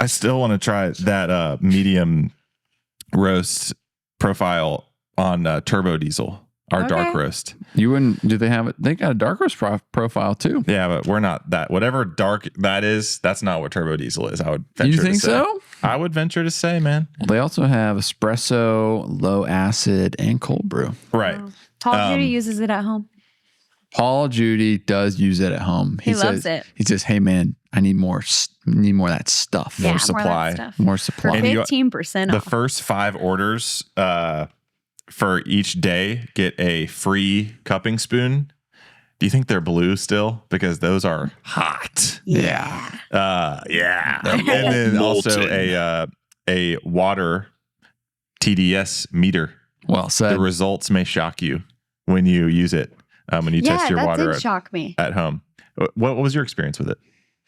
S1: to try that medium roast profile on turbo diesel. Our dark roast.
S2: You wouldn't? Do they have it? They got a dark roast profile too.
S1: Yeah, but we're not that. Whatever dark that is, that's not what turbo diesel is. I would venture
S2: You think
S1: to say.
S2: so?
S1: I would venture to say, man.
S2: Well, they also have espresso, low acid, and cold brew.
S1: Right.
S3: Wow. Tall Judy uses it at home.
S2: Paul Judy does use it at home.
S3: He loves it.
S2: He says, "Hey man, I need more of that stuff.
S1: More supply.
S2: More supply."
S3: For 15%
S1: The
S3: off.
S1: first 5 orders for each day get a free cupping spoon. Do you think they're blue still? Because those are hot.
S2: Yeah.
S1: Yeah. And then also a water TDS meter.
S2: Well said.
S1: The results may shock you when you use it. When you test your water
S3: did shock me.
S1: at home. What was your experience with it?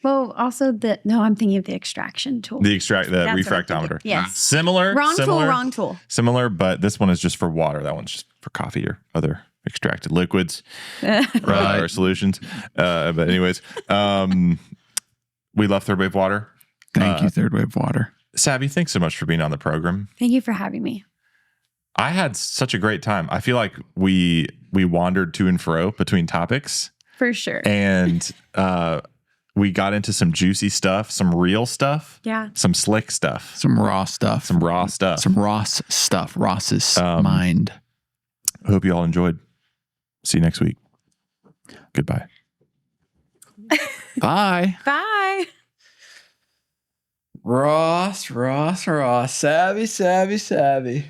S3: Well, also I'm thinking of the extraction tool.
S1: The
S3: That's what I'm
S1: refractometer.
S3: thinking. Yes.
S1: Similar.
S3: Wrong tool.
S1: Similar, but this one is just for water. That one's just for coffee or other extracted liquids or solutions. But anyways, we love Third Wave Water.
S2: Thank you, Third Wave Water.
S1: Savvy, thanks so much for being on the program.
S3: Thank you for having me.
S1: I had such a great time. I feel like we wandered to and fro between topics.
S3: For sure.
S1: And we got into some juicy stuff, some real stuff.
S3: Yeah.
S1: Some slick stuff.
S2: Some raw stuff.
S1: Some raw stuff.
S2: Some Ross stuff. Ross's mind.
S1: I hope you all enjoyed. See you next week. Goodbye.
S2: Bye.
S3: Bye.
S2: Ross. Savvy.